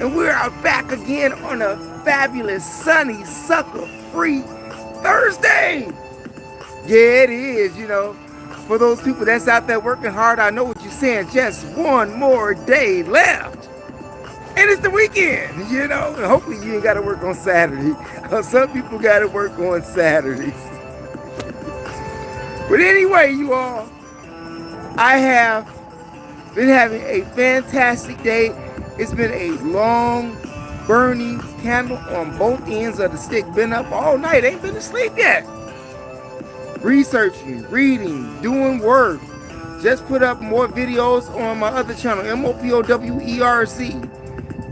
And we're out back again on a fabulous, sunny, sucker-free Thursday. Yeah, it is, For those people that's out there working hard, I know what you're saying. Just one more day left. And it's the weekend, And hopefully you ain't got to work on Saturday. Some people got to work on Saturdays. But anyway, you all, I have been having a fantastic day. It's been a long burning candle on both ends of the stick. Been up all night, ain't been asleep yet. Researching, reading, doing work. Just put up more videos on my other channel, MOPOWERC.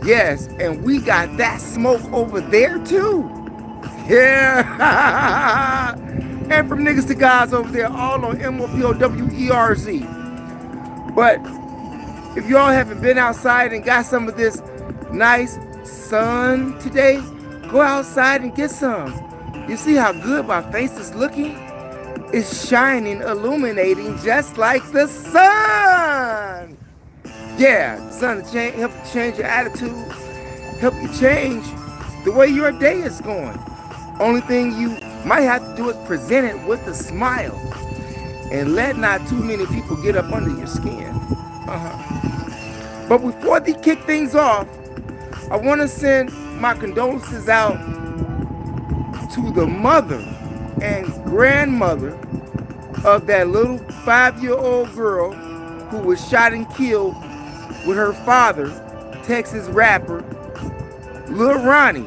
Yes, and we got that smoke over there too. Yeah. And from niggas to guys over there, all on MOPOWERC. But if y'all haven't been outside and got some of this nice sun today, go outside and get some. You see how good my face is looking? It's shining, illuminating just like the sun. Yeah, the sun will help you change your attitude, help you change the way your day is going. Only thing you might have to do is present it with a smile and let not too many people get up under your skin. But before they kick things off, I want to send my condolences out to the mother and grandmother of that little 5-year-old girl who was shot and killed with her father, Texas rapper Lil Ronnie,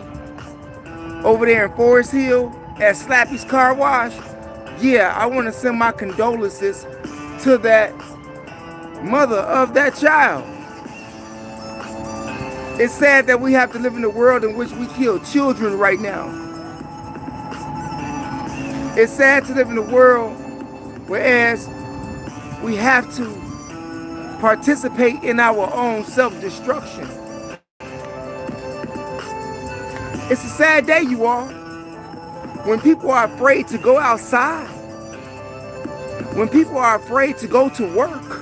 over there in Forest Hill at Slappy's Car Wash. Yeah, I want to send my condolences to that mother of that child. It's sad that we have to live in a world in which we kill children right now. It's sad to live in a world whereas we have to participate in our own self-destruction. It's a sad day, you all, when people are afraid to go outside, when people are afraid to go to work.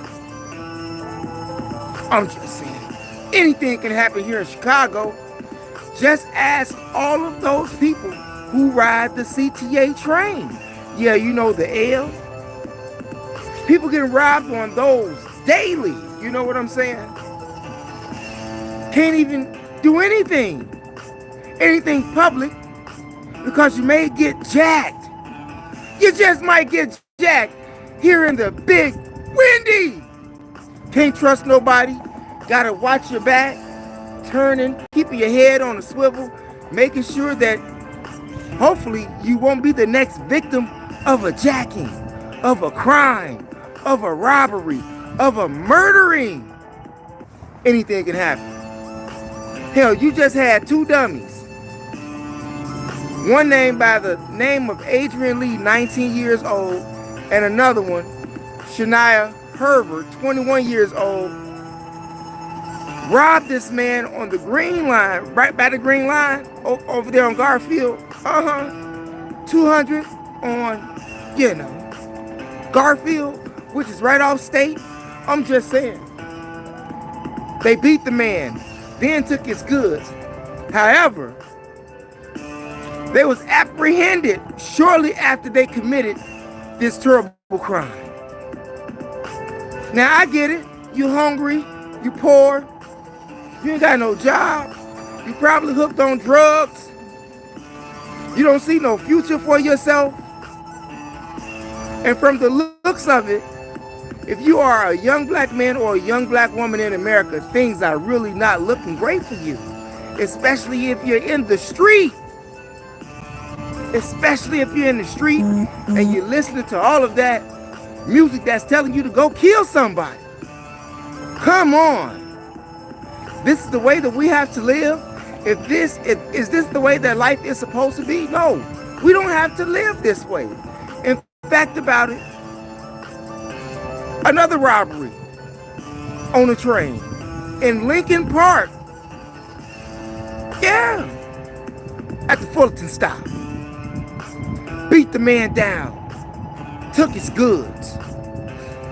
I'm just saying, anything can happen here in Chicago. Just ask all of those people who ride the CTA train. Yeah, the L. People get robbed on those daily. You know what I'm saying? Can't even do anything public because you may get jacked. You just might get jacked here in the big windy. Can't trust nobody. Gotta watch your back, turning, keeping your head on a swivel, making sure that hopefully you won't be the next victim of a jacking, of a crime, of a robbery, of a murdering. Anything can happen. Hell, you just had 2 dummies. One named by the name of Adrian Lee, 19 years old, and another one, Shania Herbert, 21 years old, robbed this man on the green line, right by the green line, over there on Garfield. 200 on, Garfield, which is right off state. I'm just saying. They beat the man, then took his goods. However, they was apprehended shortly after they committed this terrible crime. Now, I get it. You hungry, you poor, you ain't got no job, you probably hooked on drugs, you don't see no future for yourself. And from the looks of it, if you are a young black man or a young black woman in America, things are really not looking great for you. Especially if you're in the street. Especially if you're in the street and you're listening to all of that music that's telling you to go kill somebody. Come on. This is the way that we have to live? Is this the way that life is supposed to be? No, we don't have to live this way. In fact about it, another robbery on a train in Lincoln Park. Yeah, at the Fullerton stop. Beat the man down, took his goods,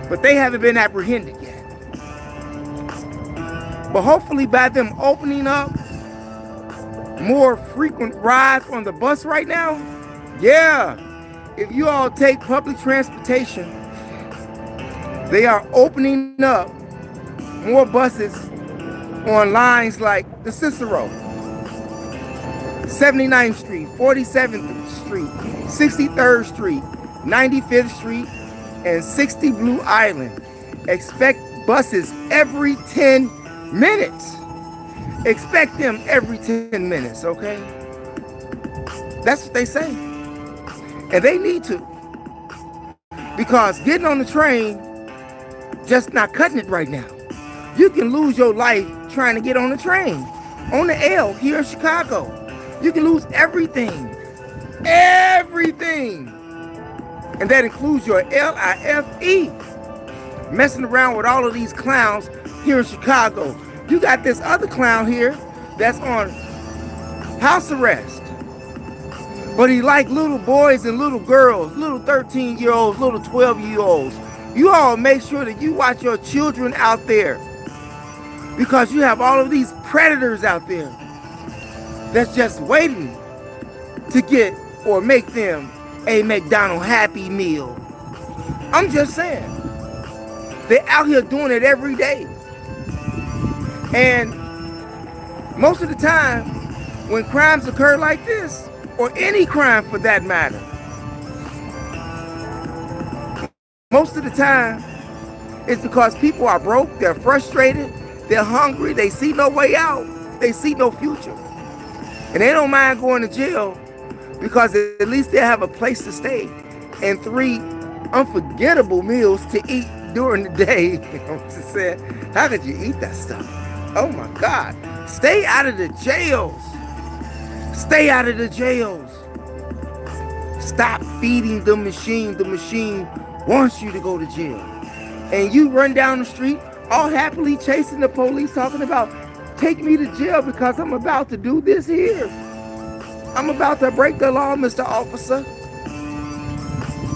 but they haven't been apprehended yet. But hopefully by them opening up more frequent rides on the bus right now? Yeah. If you all take public transportation, they are opening up more buses on lines like the Cicero, 79th Street, 47th Street, 63rd Street, 95th Street, and 60 Blue Island. Expect buses every 10 minutes. Expect them every 10 minutes, okay? That's what they say. And they need to. Because getting on the train, just not cutting it right now. You can lose your life trying to get on the train. On the L here in Chicago. You can lose everything. Everything. And that includes your LIFE. Messing around with all of these clowns here in Chicago. You got this other clown here that's on house arrest. But he like little boys and little girls, little 13-year-olds, little 12-year-olds. You all make sure that you watch your children out there. Because you have all of these predators out there that's just waiting to get or make them a McDonald's Happy Meal. I'm just saying. They're out here doing it every day. And most of the time, when crimes occur like this, or any crime for that matter, most of the time, it's because people are broke, they're frustrated, they're hungry, they see no way out, they see no future. And they don't mind going to jail because at least they have a place to stay and 3 unforgettable meals to eat during the day. I'm just saying, how could you eat that stuff? Oh my God. Stay out of the jails. Stay out of the jails. Stop feeding the machine. The machine wants you to go to jail. And you run down the street all happily chasing the police talking about, take me to jail because I'm about to do this here. I'm about to break the law, Mr. Officer.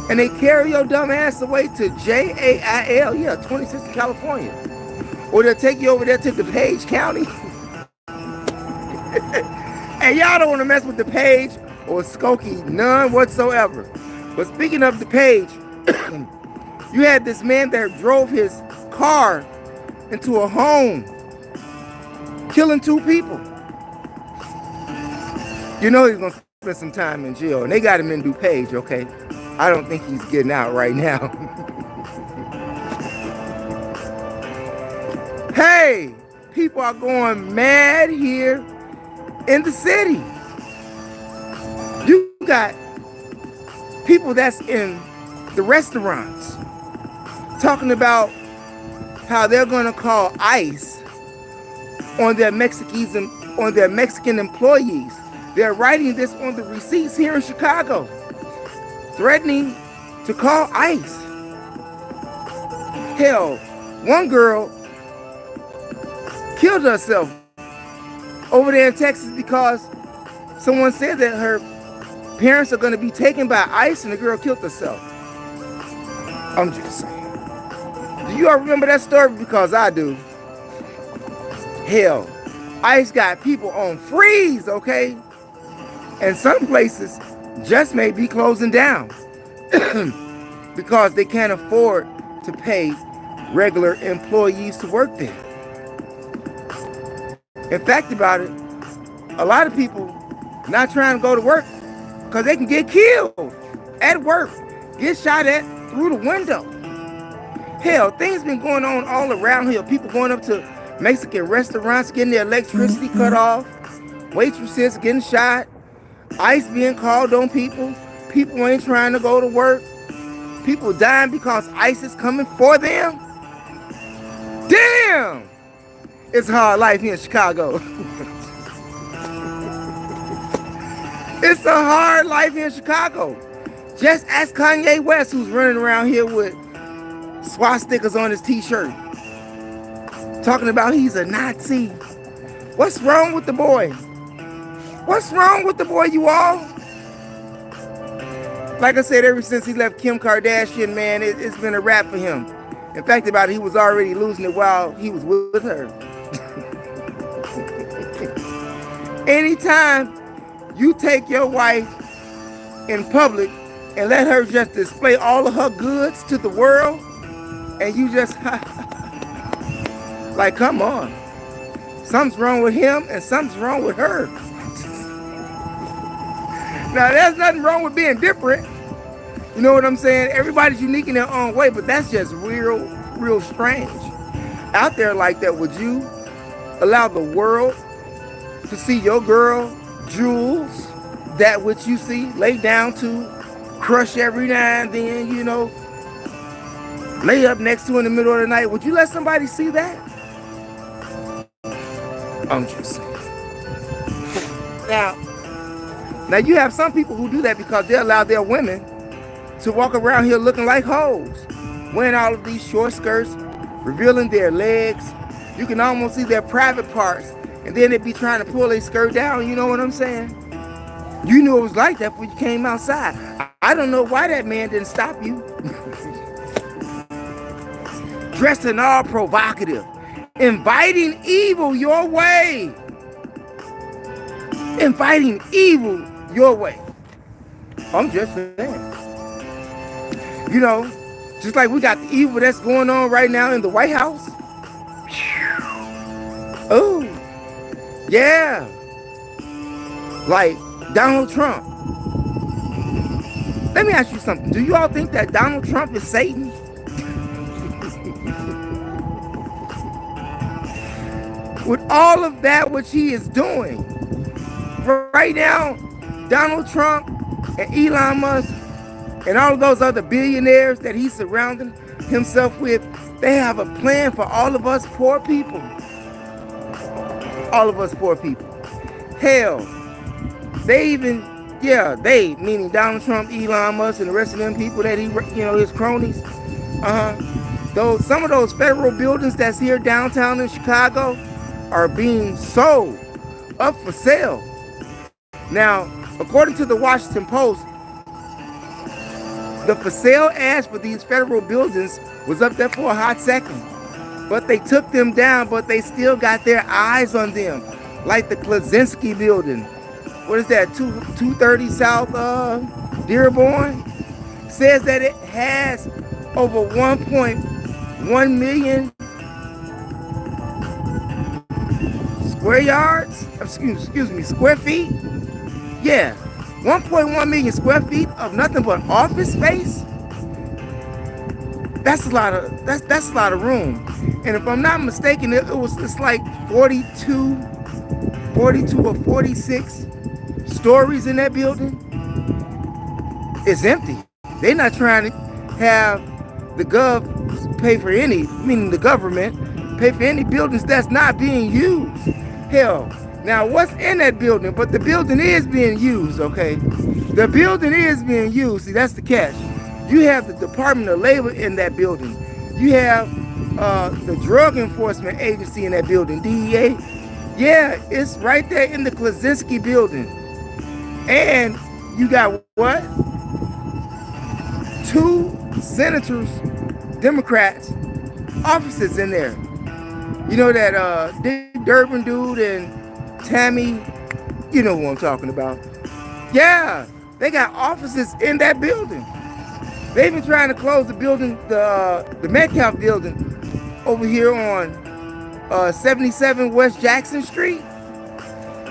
And they carry your dumb ass away to JAIL, 26 in California. Or they'll take you over there to DuPage County. And y'all don't want to mess with DuPage or Skokie, none whatsoever. But speaking of DuPage, you had this man that drove his car into a home, killing 2 people. You know he's going to spend some time in jail. And they got him in DuPage, okay? I don't think he's getting out right now. Hey, people are going mad here in the city. You got people that's in the restaurants talking about how they're going to call ICE on their Mexican employees. They're writing this on the receipts here in Chicago, threatening to call ICE. Hell, one girl killed herself over there in Texas because someone said that her parents are going to be taken by ICE and the girl killed herself. I'm just saying. Do you all remember that story? Because I do. Hell, ICE got people on freeze, okay? And some places just may be closing down because they can't afford to pay regular employees to work there. In fact about it, a lot of people not trying to go to work because they can get killed at work, get shot at through the window. Hell, things been going on all around here. People going up to Mexican restaurants, getting their electricity cut off, waitresses getting shot, ICE being called on people, people ain't trying to go to work, people dying because ICE is coming for them. Damn! It's a hard life here in Chicago. It's a hard life here in Chicago. Just ask Kanye West, who's running around here with swastikas on his t-shirt, talking about he's a Nazi. What's wrong with the boy? What's wrong with the boy, you all? Like I said, ever since he left Kim Kardashian, man, it's been a wrap for him. In fact about it, he was already losing it while he was with her. Anytime you take your wife in public and let her just display all of her goods to the world, and you just like, come on, something's wrong with him and something's wrong with her. Now, there's nothing wrong with being different. You know what I'm saying? Everybody's unique in their own way, but that's just real strange. Out there like that, would you allow the world to see your girl, Jules, that which you see, lay down to, crush every now and then, you know, lay up next to in the middle of the night? Would you let somebody see that? I'm just saying. Now you have some people who do that because they allow their women to walk around here looking like hoes, wearing all of these short skirts, revealing their legs. You can almost see their private parts, and then they be trying to pull their skirt down. You know what I'm saying? You knew it was like that when you came outside. I don't know why that man didn't stop you. Dressed in all provocative, inviting evil your way. Inviting evil your way. I'm just saying. You know, just like we got the evil that's going on right now in the White House. Oh, yeah. Like Donald Trump. Let me ask you something. Do you all think that Donald Trump is Satan? With all of that which he is doing right now, Donald Trump and Elon Musk and all of those other billionaires that he's surrounding himself with, they have a plan for all of us poor people. All of us poor people. Hell, they even, they, meaning Donald Trump, Elon Musk, and the rest of them people that he, you know, his cronies. Some of those federal buildings that's here downtown in Chicago are being sold, up for sale. Now, according to the Washington Post, the for sale ads for these federal buildings was up there for a hot second. But they took them down, but they still got their eyes on them. Like the Klaczynski building. What is that, 230 South Dearborn? Says that it has over 1.1 million square yards? Excuse me, square feet? Yeah. 1.1 million square feet of nothing but office space. That's a lot of that's a lot of room. And if I'm not mistaken, it's like 42 or 46 stories in that building. It's empty. They're not trying to have the pay for any, meaning the government, pay for any buildings that's not being used. Hell, now what's in that building? But the building is being used, okay? The building is being used. See, that's the catch. You have the Department of Labor in that building. You have the Drug Enforcement Agency in that building, DEA. Yeah, it's right there in the Klaczynski building. And you got what? 2 senators, Democrats, offices in there. You know that Dick Durbin dude and Tammy, you know who I'm talking about. Yeah, they got offices in that building. They've been trying to close the building, the Metcalf building over here on 77 West Jackson Street.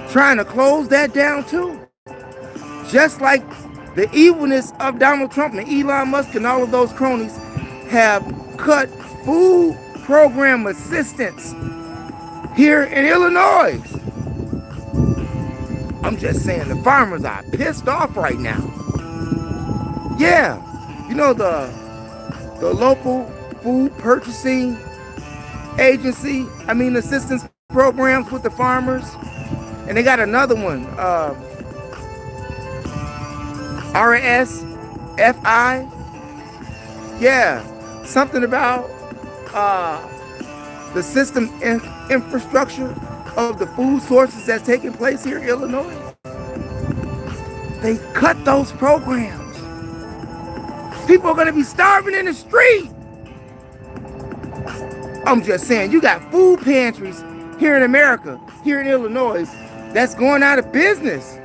Trying to close that down too. Just like the evilness of Donald Trump and Elon Musk and all of those cronies have cut food program assistance here in Illinois. I'm just saying the farmers are pissed off right now. Yeah, you know the local food purchasing agency, assistance programs with the farmers. And they got another one, RSFI. Yeah, something about the system infrastructure of the food sources that's taking place here in Illinois. They cut those programs. People are going to be starving in the street. I'm just saying, you got food pantries here in America, here in Illinois, that's going out of business.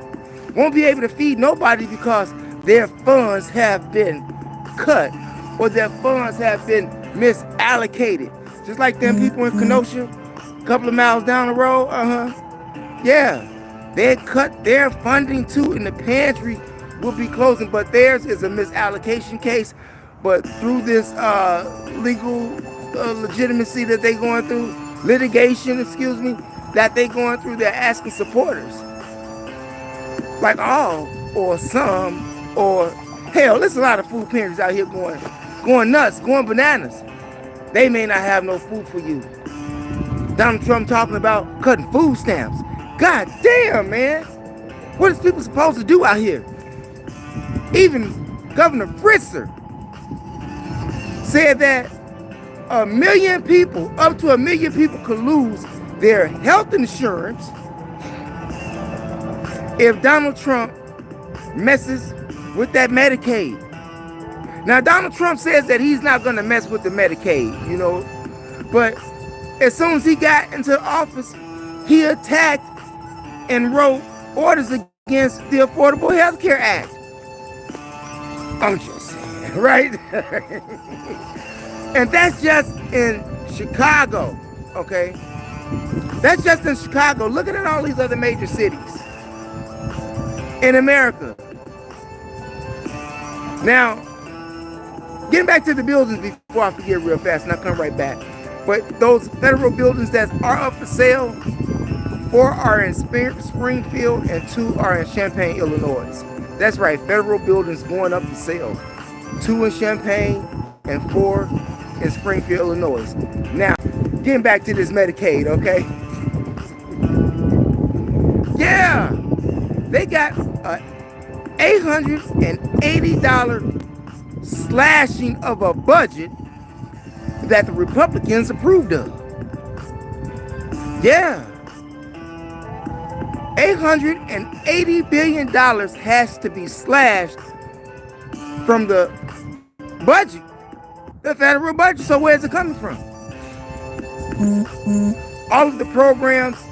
Won't be able to feed nobody because their funds have been cut or their funds have been misallocated. Just like them people in Kenosha, a couple of miles down the road, yeah, they cut their funding too, and the pantry will be closing, but theirs is a misallocation case. But through this legal legitimacy that they going through, litigation, excuse me, that they going through, they're asking supporters, like all or some, or hell, there's a lot of food pantries out here going nuts, going bananas. They may not have no food for you. Donald Trump talking about cutting food stamps. God damn, man. What is people supposed to do out here? Even Governor Fritzer said that 1 million people, up to 1 million people, could lose their health insurance if Donald Trump messes with that Medicaid. Now, Donald Trump says that he's not going to mess with the Medicaid, you know, but as soon as he got into office, he attacked and wrote orders against the Affordable Health Care Act. I'm just saying, right? And that's just in Chicago, okay? That's just in Chicago. Look at all these other major cities in America. Now, getting back to the buildings before I forget real fast, and I'll come right back. But those federal buildings that are up for sale, 4 are in Springfield and 2 are in Champaign, Illinois. That's right, federal buildings going up for sale. 2 in Champaign and 4 in Springfield, Illinois. Now, getting back to this Medicaid, okay? Yeah, they got a $880 slashing of a budget that the Republicans approved of. Yeah. $880 billion has to be slashed from the budget, the federal budget. So where's it coming from? All of the programs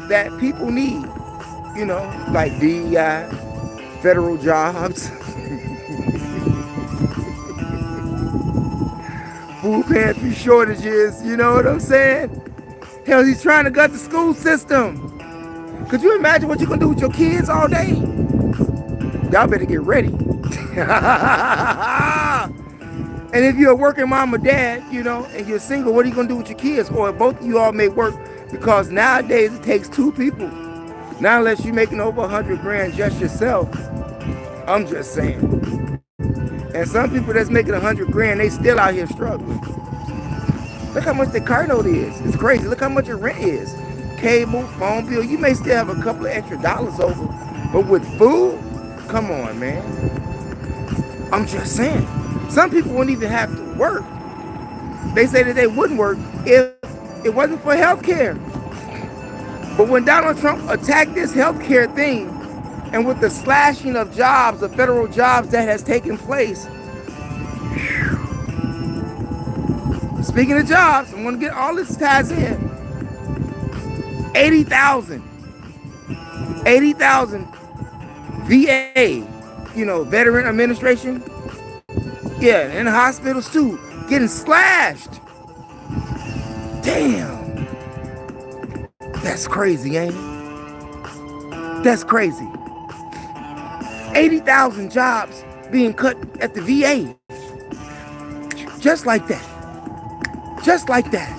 that people need, you know, like DEI, federal jobs, food pantry shortages, you know what I'm saying? Hell, he's trying to gut the school system. Could you imagine what you're gonna do with your kids all day? Y'all better get ready. And if you're a working mom or dad, you know, and you're single, what are you gonna do with your kids? Or both of you all may work, because nowadays it takes 2 people. Not unless you're making over 100 grand just yourself. I'm just saying. And some people that's making 100 grand, they still out here struggling. Look how much the car note is. It's crazy. Look how much your rent is. Cable, phone bill. You may still have a couple of extra dollars over. But with food, come on, man. I'm just saying. Some people wouldn't even have to work. They say that they wouldn't work if it wasn't for health care. But when Donald Trump attacked this health care thing, and with the slashing of jobs, of federal jobs that has taken place. Speaking of jobs, I'm going to get all this ties in. 80,000 VA, you know, Veteran Administration. Yeah, and the hospitals too, getting slashed. Damn. That's crazy, ain't it? That's crazy. 80,000 jobs being cut at the VA. Just like that. Just like that.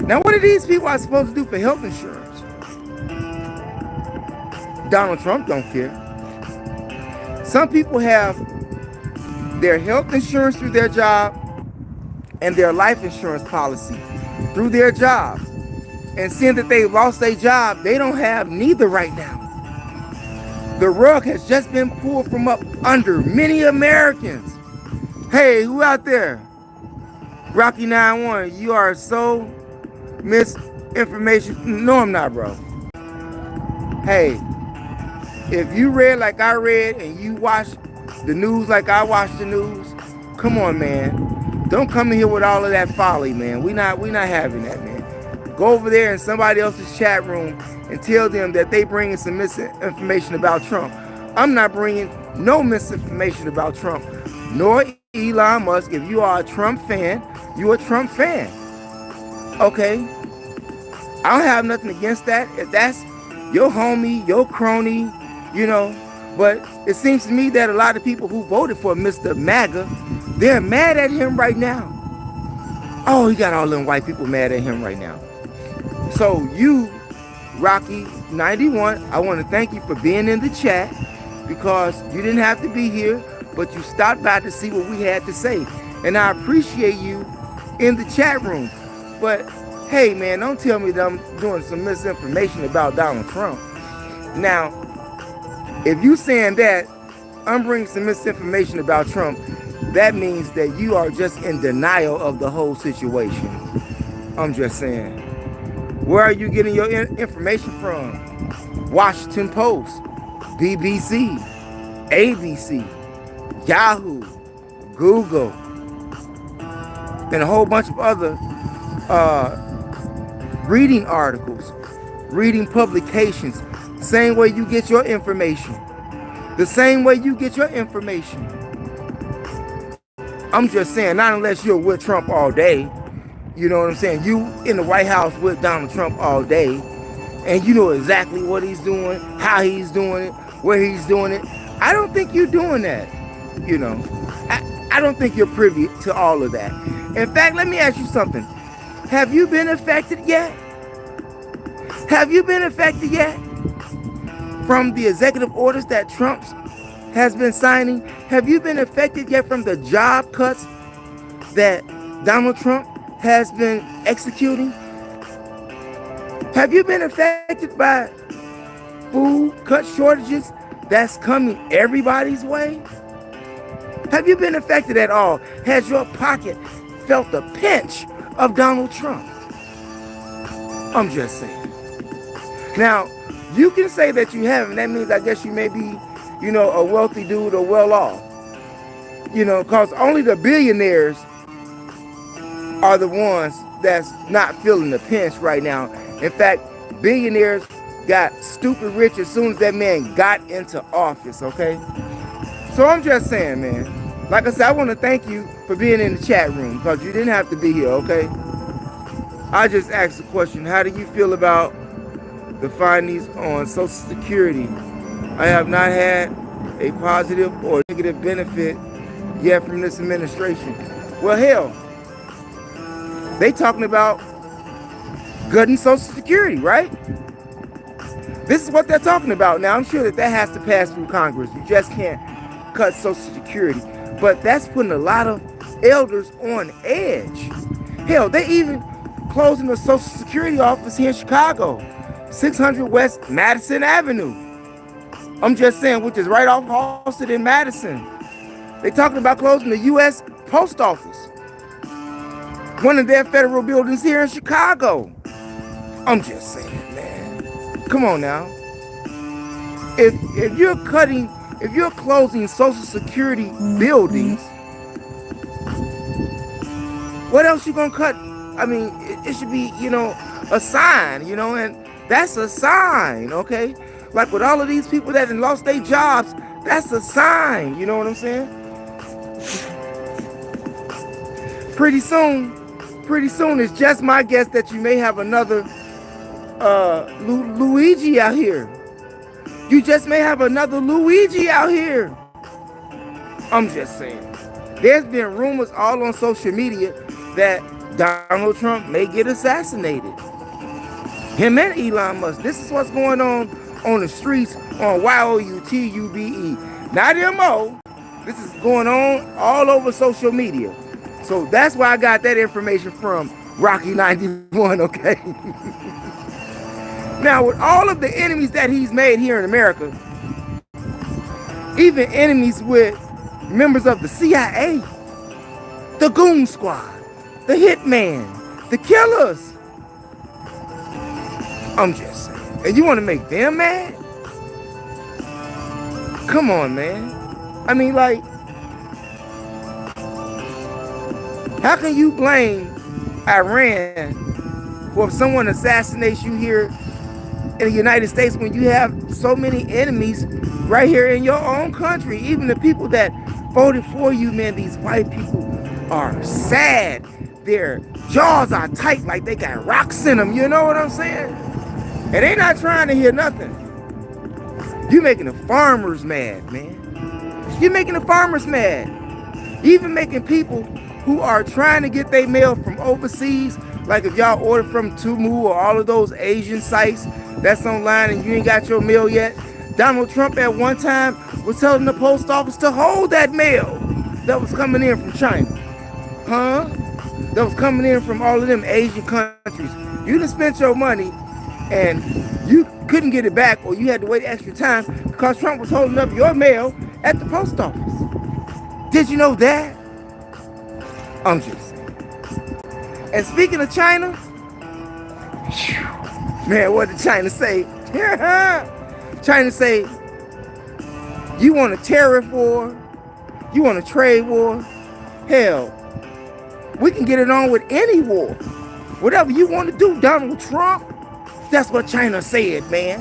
Now, what are these people are supposed to do for health insurance? Donald Trump don't care. Some people have their health insurance through their job and their life insurance policy through their job. And seeing that they lost their job, they don't have neither right now. The rug has just been pulled from up under many Americans. Hey, who out there? Rocky 91, you are so misinformation. No, I'm not, bro. Hey, if you read like I read and you watch the news like I watch the news, come on, man. Don't come in here with all of that folly, man. We not having that, man. go over there in somebody else's chat room and tell them that they bringing some misinformation about Trump. I'm not bringing no misinformation about Trump, nor Elon Musk. If you are a Trump fan, you're a Trump fan. Okay? I don't have nothing against that. If that's your homie, your crony, you know. But it seems to me that a lot of people who voted for Mr. MAGA, they're mad at him right now. Oh, he got all them white people mad at him right now. So you, Rocky91, I want to thank you for being in the chat, because you didn't have to be here, but you stopped by to see what we had to say. And I appreciate you in the chat room. But hey, man, don't tell me that I'm doing some misinformation about Donald Trump. Now, if you saying that I'm bringing some misinformation about Trump, that means that you are just in denial of the whole situation. I'm just saying. Where are you getting your information from? Washington Post, BBC, ABC, Yahoo, Google, and a whole bunch of other reading articles, reading publications. Same way you get your information. The same way you get your information. I'm just saying, not unless you're with Trump all day. You know what I'm saying? You in the White House with Donald Trump all day, and you know exactly what he's doing, how he's doing it, where he's doing it. I don't think you're doing that. You know, I don't think you're privy to all of that. In fact, let me ask you something. Have you been affected yet? Have you been affected yet from the executive orders that Trump has been signing? Have you been affected yet from the job cuts that Donald Trump has been executing? Have you been affected by food cut shortages that's coming everybody's way? Have you been affected at all? Has your pocket felt the pinch of Donald Trump? I'm just saying. Now, you can say that you haven't. That means I guess you may be, you know, a wealthy dude or well off. You know, because only the billionaires are the ones that's not feeling the pinch right now. In fact, billionaires got stupid rich as soon as that man got into office, okay? So I'm just saying, man. Like I said, I want to thank you for being in the chat room, because you didn't have to be here, okay? I just asked the question, how do you feel about the findings on Social Security? I have not had a positive or negative benefit yet from this administration. Well, hell, they talking about gutting Social Security, right? This is what they're talking about. Now, I'm sure that has to pass through Congress. You just can't cut Social Security. But that's putting a lot of elders on edge. Hell, they even closing the Social Security office here in Chicago, 600 West Madison Avenue. I'm just saying, which is right off Halsted in Madison. They talking about closing the U.S. Post Office, one of their federal buildings here in Chicago. I'm just saying, man. Come on now. If you're closing Social Security buildings, what else you gonna cut? I mean, it should be, you know, a sign, you know, and that's a sign, okay? Like with all of these people that have lost their jobs, that's a sign, you know what I'm saying? Pretty soon, it's just my guess that you may have another Luigi out here. You just may have another Luigi out here. I'm just saying. There's been rumors all on social media that Donald Trump may get assassinated. Him and Elon Musk. This is what's going on the streets on YOUTUBE. Not MO. This is going on all over social media. So that's where I got that information from, Rocky91, okay? Now, with all of the enemies that he's made here in America, even enemies with members of the CIA, the Goon Squad, the Hitman, the Killers. I'm just saying. And you want to make them mad? Come on, man. I mean, like, how can you blame Iran or if someone assassinates you here in the United States, when you have so many enemies right here in your own country. Even the people that voted for you, man, these white people are sad. Their jaws are tight like they got rocks in them, you know what I'm saying? And they not trying to hear nothing. You making the farmers mad, man. You're making the farmers mad. Even making people who are trying to get their mail from overseas, like if y'all order from Temu or all of those Asian sites that's online and you ain't got your mail yet, Donald Trump at one time was telling the post office to hold that mail that was coming in from China. That was coming in from all of them Asian countries. You done spent your money and you couldn't get it back, or you had to wait extra time because Trump was holding up your mail at the post office. Did you know that? I'm just saying. And speaking of China, man, what did China say? China say, you want a tariff war? You want a trade war? Hell, we can get it on with any war. Whatever you want to do, Donald Trump. That's what China said, man.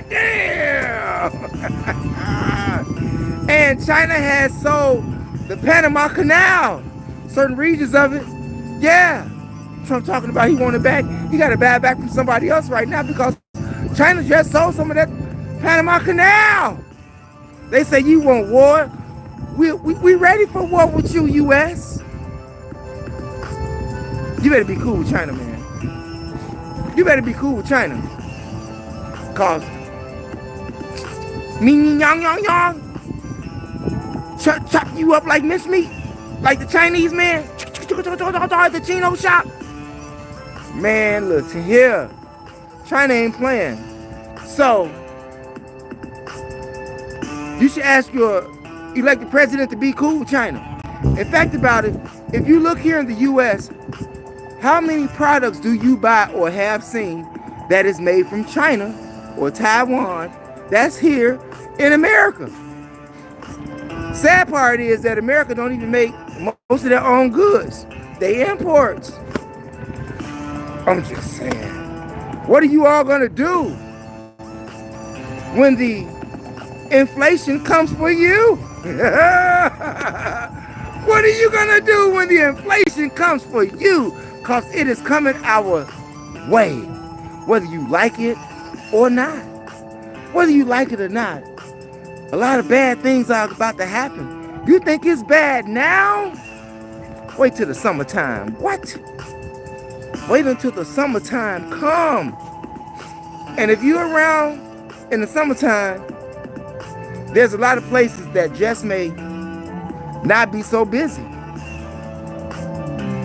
Damn. And China has sold the Panama Canal, certain regions of it. Yeah. Trump talking about he want it back. He got to buy it back from somebody else right now because China just sold some of that Panama Canal. They say you want war. We ready for war with you, U.S. You better be cool with China, man. You better be cool with China. Cause chop you up like mincemeat, like the Chinese man, the Chino shop. Man, listen here. China ain't playing. So you should ask your elected president to be cool with China. In fact about it, if you look here in the U.S., how many products do you buy or have seen that is made from China or Taiwan that's here in America? Sad part is that America don't even make most of their own goods. They import. I'm just saying. What are you all gonna do when the inflation comes for you? What are you gonna do when the inflation comes for you? Because it is coming our way, whether you like it or not. Whether you like it or not, a lot of bad things are about to happen. You think it's bad now? Wait till the summertime. What? Wait until the summertime come. And if you're around in the summertime, there's a lot of places that just may not be so busy.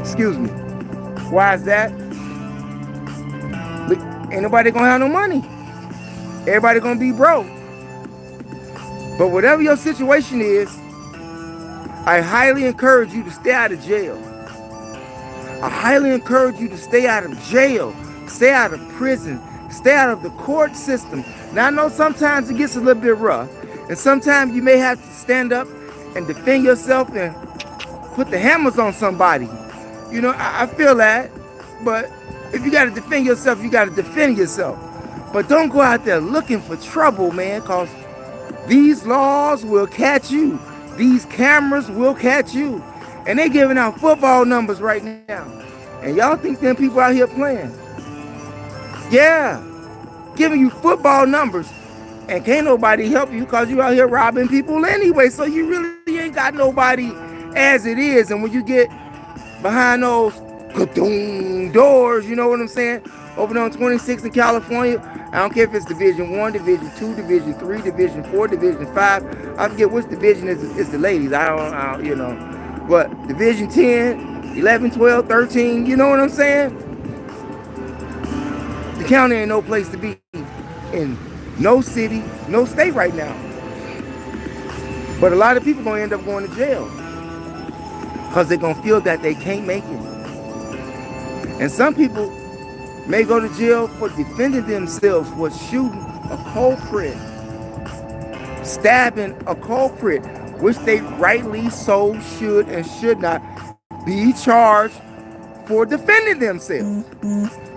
Excuse me. Why is that? Ain't nobody gonna have no money. Everybody gonna be broke. But whatever your situation is, I highly encourage you to stay out of jail. I highly encourage you to stay out of jail, stay out of prison, stay out of the court system. Now I know sometimes it gets a little bit rough, and sometimes you may have to stand up and defend yourself and put the hammers on somebody. You know, I feel that, but if you got to defend yourself, you got to defend yourself. But don't go out there looking for trouble, man, because these laws will catch you. These cameras will catch you. And they giving out football numbers right now. And y'all think them people out here playing. Yeah, giving you football numbers. And can't nobody help you because you out here robbing people anyway. So you really ain't got nobody as it is. And when you get behind those doors, you know what I'm saying? Over there on 26 in California, I don't care if it's Division 1, Division 2, Division 3, Division 4, Division 5. I forget which division is the ladies. I don't, you know. But Division 10, 11, 12, 13, you know what I'm saying? The county ain't no place to be in no city, no state right now. But a lot of people gonna end up going to jail because they're gonna feel that they can't make it. And some people may go to jail for defending themselves, for shooting a culprit, stabbing a culprit, which they rightly so should and should not be charged for defending themselves.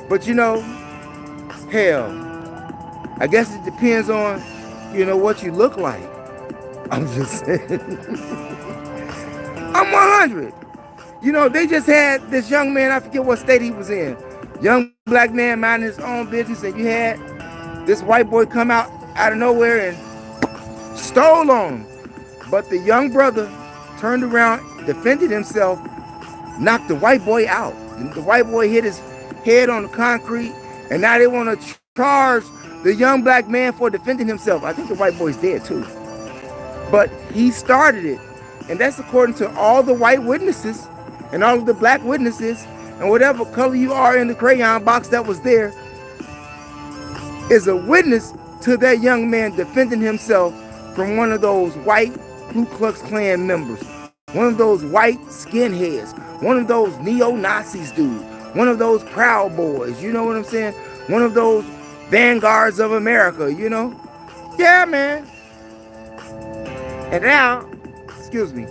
But you know, hell, I guess it depends on, you know, what you look like. I'm just saying. I'm 100. You know, they just had this young man, I forget what state he was in. Young black man minding his own business, and you had this white boy come out of nowhere and stole on him. But the young brother turned around, defended himself, knocked the white boy out. The white boy hit his head on the concrete, and now they want to charge the young black man for defending himself. I think the white boy's dead too. But he started it. And that's according to all the white witnesses and all of the black witnesses and whatever color you are in the crayon box that was there is a witness to that young man defending himself from one of those white Ku Klux Klan members, one of those white skinheads, one of those neo-Nazis dude, one of those Proud Boys, you know what I'm saying? One of those vanguards of America, you know? Yeah, man. And now, excuse me,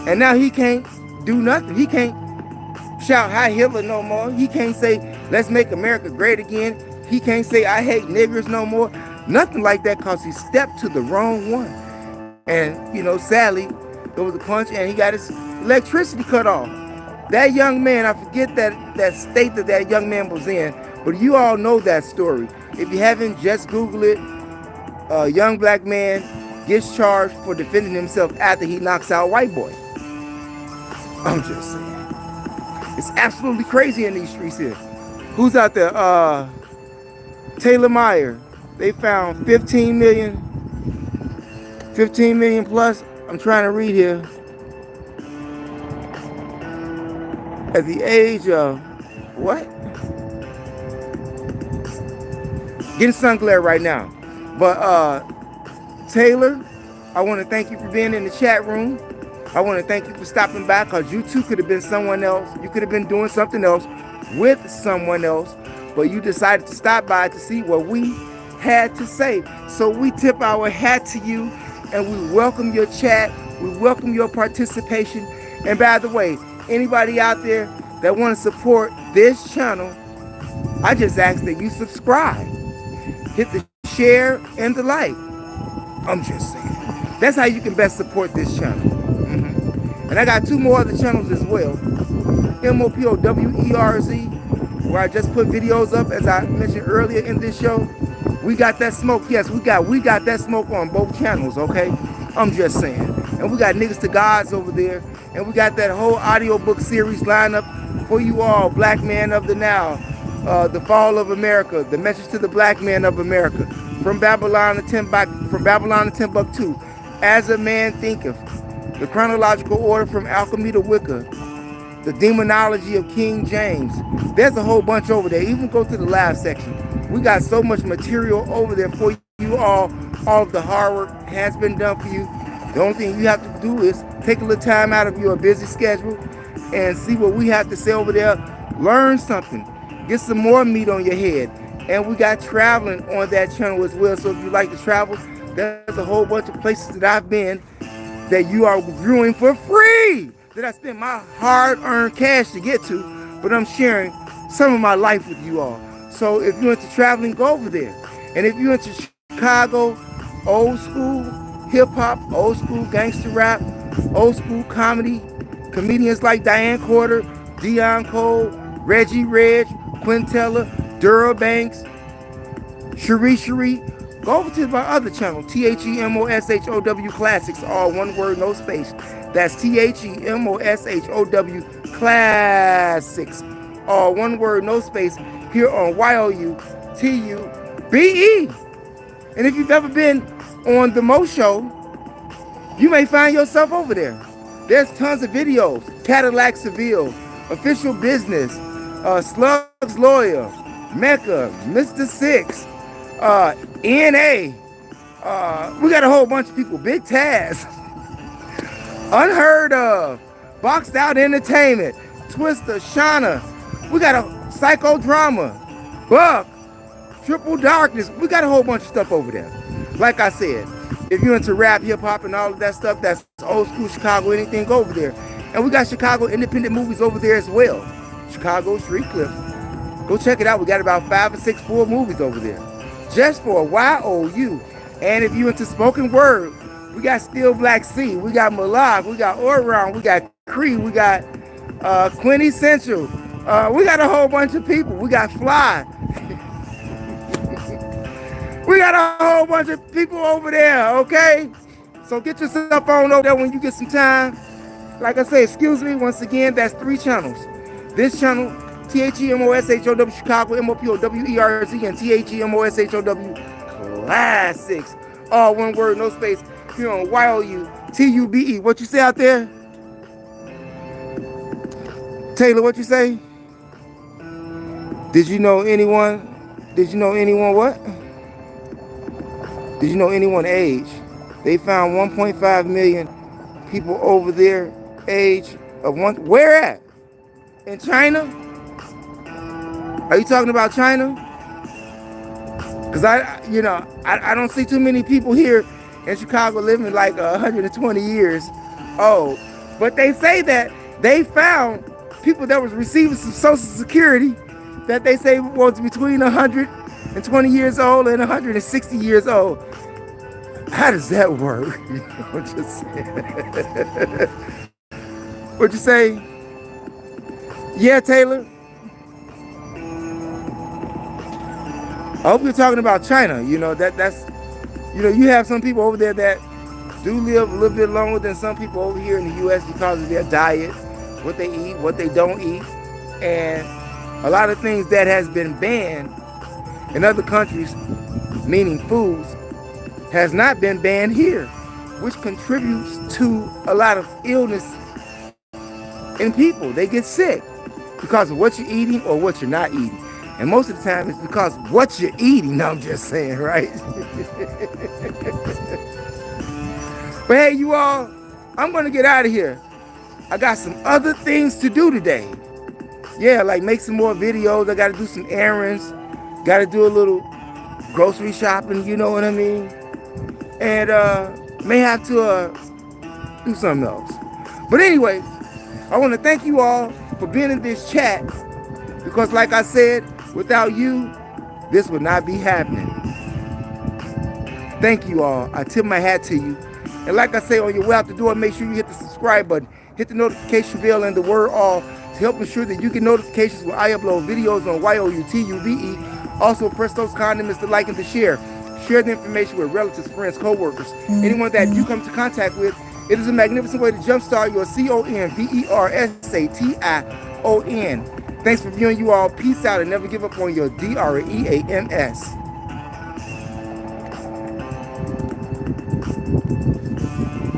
and now he can't do nothing. He can't shout "Hi Hitler" no more. He can't say "Let's make America great again." He can't say "I hate niggers" no more. Nothing like that, because he stepped to the wrong one. And, you know, sadly, there was a punch and he got his electricity cut off. That young man, I forget that state that young man was in, but you all know that story. If you haven't, just Google it. A young black man gets charged for defending himself after he knocks out white boy. I'm just saying. It's absolutely crazy in these streets here. Who's out there? Taylor Meyer. They found 15 million plus. I'm trying to read here. At the age of what? Getting sun glare right now. But Taylor, I want to thank you for being in the chat room. I want to thank you for stopping by, because you too could have been someone else. You could have been doing something else with someone else, but you decided to stop by to see what we had to say. So we tip our hat to you, and we welcome your chat. We welcome your participation. And by the way, anybody out there that want to support this channel, I just ask that you subscribe. Hit the share and the like. I'm just saying. That's how you can best support this channel. And I got two more other channels as well. MOPOWERZ, where I just put videos up, as I mentioned earlier in this show. We got that smoke. Yes, we got that smoke on both channels, okay? I'm just saying. And we got Niggas to Gods over there. And we got that whole audiobook series lined up for you all. Black Man of the Now, The Fall of America, The Message to the Black Man of America, From Babylon to Timbuktu, As a Man Thinketh, The Chronological Order from Alchemy to Wicca, The Demonology of King James. There's a whole bunch over there. Even go to the live section. We got so much material over there for you all. All of the hard work has been done for you. The only thing you have to do is take a little time out of your busy schedule and see what we have to say over there. Learn something. Get some more meat on your head. And we got traveling on that channel as well. So if you like to travel, there's a whole bunch of places that I've been that you are viewing for free, that I spent my hard-earned cash to get to, but I'm sharing some of my life with you all. So if you're into traveling, go over there. And if you're into Chicago, old school hip-hop, old school gangster rap, old school comedy, comedians like Diane Corder, Dion Cole, Reggie Reg, Quintella, Dura Banks, Cherie, go over to my other channel, THEMOSHOW Classics, all one word, no space. That's THEMOSHOW Classics, all one word, no space, here on YOUTUBE. And if you've ever been on the Mo Show, you may find yourself over there. There's tons of videos. Cadillac Seville, Official Business, Slug's Lawyer, Mecca, Mr. Six, NA. We got a whole bunch of people. Big Taz, Unheard Of, Boxed Out Entertainment, Twister, Shauna. We got a Psychodrama, Buck, Triple Darkness. We got a whole bunch of stuff over there. Like I said, if you're into rap, hip hop, and all of that stuff, that's old school Chicago, anything, go over there. And we got Chicago independent movies over there as well. Chicago Street Clips. Go check it out. We got about 5 or 6 full movies over there. Just for a YOU. And if you into spoken word, we got Still Black C, we got Malak, we got Orion, we got Cree, we got Quintessential. We got a whole bunch of people. We got Fly. We got a whole bunch of people over there, okay? So get yourself on over there when you get some time. Like I say, excuse me, once again, that's 3 channels. This channel, THEMOSHOW Chicago, MOPOWERZ, and THEMOSHOW Classics. All one word, no space, here on YOUTUBE. What you say out there? Taylor, what you say? Did you know anyone? Did you know anyone what? Did you know anyone age? They found 1.5 million people over there, age of one. Where at? In China? Are you talking about China? Because I don't see too many people here in Chicago living like 120 years old. But they say that they found people that was receiving some Social Security that they say was between 120 years old and 160 years old. How does that work? I'm just saying. What'd you say? Yeah, Taylor? I hope you're talking about China. You know, that's you have some people over there that do live a little bit longer than some people over here in the U.S. because of their diet, what they eat, what they don't eat, and a lot of things that has been banned in other countries, meaning foods, has not been banned here, which contributes to a lot of illness in people. They get sick because of what you're eating or what you're not eating. And most of the time it's because what you're eating, I'm just saying, right? But hey, you all, I'm going to get out of here. I got some other things to do today. Yeah, like make some more videos. I got to do some errands. Got to do a little grocery shopping, you know what I mean? And may have to do something else. But anyway, I want to thank you all for being in this chat. Because like I said, without you, this would not be happening. Thank you all. I tip my hat to you. And like I say, on your way out the door, make sure you hit the subscribe button, hit the notification bell and the word all to help ensure that you get notifications when I upload videos on YOUTUBE. Also, press those condiments to like and to share. Share the information with relatives, friends, co-workers, anyone that you come into contact with. It is a magnificent way to jumpstart your CONVERSATION. Thanks for viewing, you all. Peace out and never give up on your DREAMS.